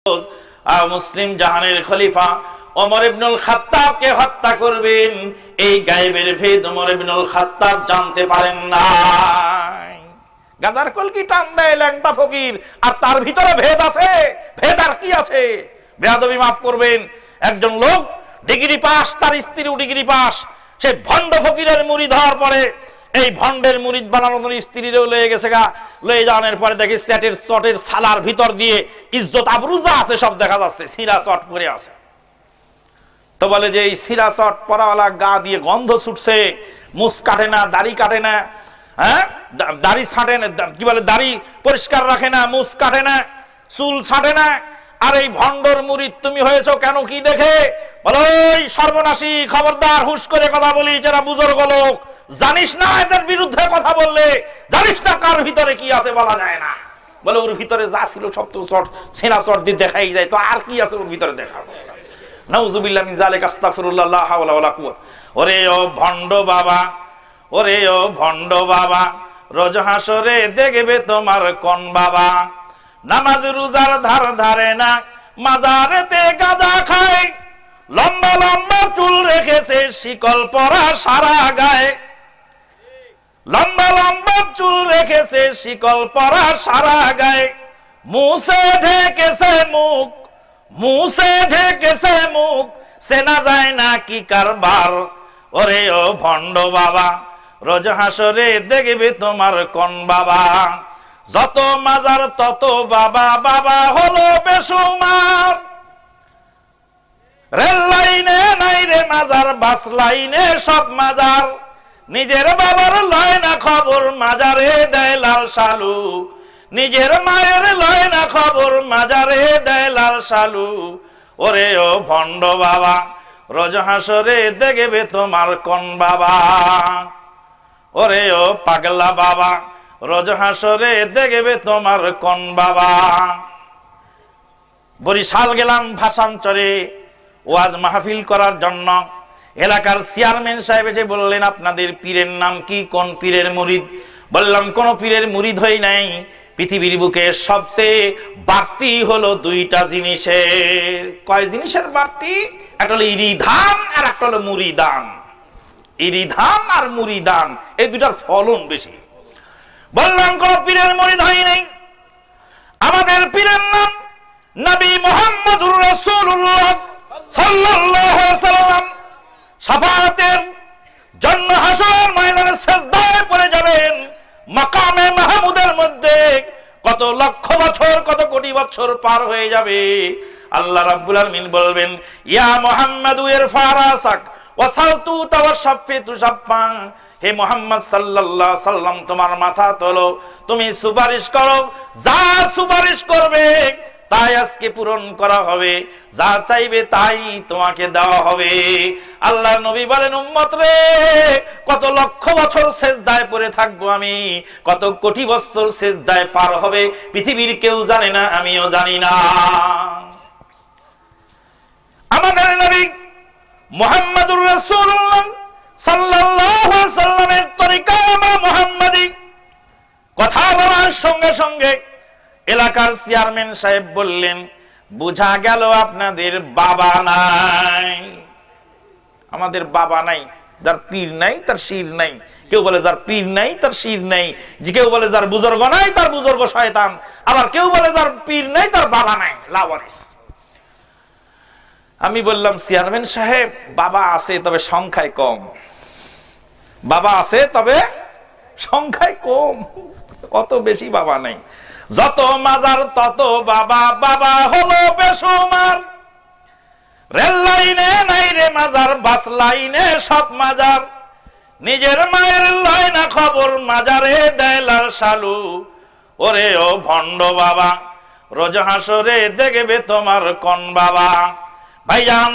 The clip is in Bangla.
মুসলিম জাহানের খলিফা ওমর ইবনুল খাত্তাবকে হত্যা করবেন, এই গায়েবের ভেদ ওমর ইবনুল খাত্তাব জানতে পারেন না। গাজার কলকি টান দেয় ল্যাংটা ফকির, আর তার ভিতরে ভেদ আছে। ভেদ আর কি আছে? বেয়াদবি মাফ করবেন, একজন লোক ডিগ্রি পাস, তার স্ত্রীও ডিগ্রি পাস, সে ভণ্ড ফকিরের মুরিদ হওয়ার পরে এই ভণ্ডের মুরিদ বানানোর স্ত্রীরও লয়ে গেছে গা। লয়ে যাওয়ার পরে দেখি চ্যাটের চটের সালার ভিতর দিয়ে ইজ্জত আবরুজা আছে, সব দেখা যাচ্ছে, সিরা চট পরে আছে। তো বলে যে এই সিরা চট পরাওয়ালা গা দিয়ে গন্ধ ছুটছে, মুছ কাটে না, দাড়ি কাটে না, হ্যাঁ দাড়ি ছাঁটে না, কি বলে দাড়ি পরিষ্কার রাখে না, মুছ কাটে না, চুল ছাঁটে না, আর এই ভণ্ডর মুরিদ তুমি হয়েছো কেন, কি দেখে? বলো ওই সর্বনাশী, খবরদার, হুশ করে কথা বলিস, এরা বুজুর্গ লোক, জানিস না এদের বিরুদ্ধে কথা বললে জানিস না কার ভিতরে কি আছে বলা যায় না। বলে ওর ভিতরে যা ছিল সব তো চট সেনা চট দিয়ে দেখাই যায়, তো আর কি আছে ওর ভিতরে দেখাবো? নাউযুবিল্লাহি মিন যালিকা, আস্তাগফিরুল্লাহ, লা হাওলা ওয়ালা কুওয়াতা। ওরে ও ভণ্ড বাবা, ওরে ও ভণ্ড বাবা, রোজ হাসরে দেখবে তোমার কোন বাবা, নামাজ রোজার ধার ধারে না, মাজারেতে গাঁজা খায়, লম্বা লম্বা চুল রেখেছে শিকল পরা সারা গায়ে, লম্বা লম্বা চুল রেখেছে শিকল পরা সারা গায়ে, মুছে ঢেকেছে মুখ, মুছে ঢেকেছে মুখ, চেনা যায় না কি কারবার। ওরে ও ভণ্ড বাবা, রোজ হাসরে দেখবে তোমার কোন বাবা, যত মাজার তত বাবা, বাবা হলো বেসুমার, রেল লাইনে নাই রে মাজার, বাস লাইনে সব মাজার, নিজের বাবার লয় না খবর, মাজারে দেয় লাল সালু, নিজের মায়ের লয় না খবর, মাজারে দেয় লাল সালু। ওরে ও ভণ্ড বাবা, রোজ হাসরে দেখবে তোমার কোন বাবা, ওরে ও পাগলা বাবা, রোজ হাসরে দেখবে তোমার কোন বাবা। বরিশাল গেলাম ভাষান্তরে ওয়াজ মাহফিল করার জন্য। এলাকার চেয়ারম্যান সাহেব এসে বললেন, আপনাদের পীরের নাম কি, কোন পীরের মুরিদ? বললাম কোন পীরের মুরিদ হই নাই, পৃথিবীর বুকে সবচেয়ে বাড়তি হলো দুইটা জিনিসের। কয় জিনিসের বাড়তি? একটা হলো ইরিধান আর একটা হলো মুরিদান। ইরিধান আর মুরিদান, এই দুটার ফলন বেশি। বললাম কোন পীরের মুরিদ হই নাই, আমাদের পীরের নাম নবী মুহাম্মদুর রাসূলুল্লাহ সাল্লাল্লাহু আলাইহি ওয়াসাল্লাম। শাফাআতের জন্য হাসর ময়দানে সিজদায় পড়ে যাবেন, মাকামে মাহমুদের মধ্যে কত লক্ষ বছর, কত কোটি বছর পার হয়ে যাবে। আল্লাহ রাব্বুল আলামিন বলবেন, ইয়া মুহাম্মাদু ইরফা রাসাক ওয়াসালতু তাওয়াশফিতু শাফা, হে মুহাম্মদ সাল্লাল্লাহু আলাইহি সাল্লাম, তোমার মাথা তোলো, তুমি সুপারিশ করো, যা সুপারিশ করবে তাই আজকে পূরণ করা হবে, যা চাইবে তাই তোমাকে দেওয়া হবে। আল্লাহর নবী বলেন, উম্মত রে, কত লক্ষ বছর সিজদায় পড়ে থাকবো আমি, কত কোটি বছর সিজদায় পার হবে, পৃথিবীর কেউ জানে না, আমিও জানি না। আমাদের নবী মুহাম্মদুর রাসূলুল্লাহ সাল্লাল্লাহু আলাইহি সাল্লামের তরিকা মুহাম্মাদি কথা বলার সঙ্গে সঙ্গে এলাকার চেয়ারম্যান সাহেব বললেন, বুঝা গেল আপনাদের বাবা নাই। আমাদের বাবা নাই, যার পীর নাই তার শির নাই। কেউ বলে যার পীর নাই তার শির নাই, যে কেউ বলে যার বুজুর্গ নাই তার বুজুর্গ শয়তান, আবার কেউ বলে যার পীর নাই তার বাবা নাই, লাওয়ারিস। আমি বললাম, চেয়ারম্যান সাহেব, বাবা আছে তবে সংখ্যায় কম, বাবা আছে তবে সংখ্যায় কম, অত বেশি বাবা নাই। যত মাজার তত বাবা, বাবা হলো বেসুমার, রেল লাইনে নাই রে মাজার, বাস লাইনে সব মাজার, নিজের মায়ের লয় না খবর, মাজারে দেয় লাল সালু। ওরে ও ভণ্ড বাবা, রোজ হাসরে দেখবে তোমার কোন বাবা। ভাইজান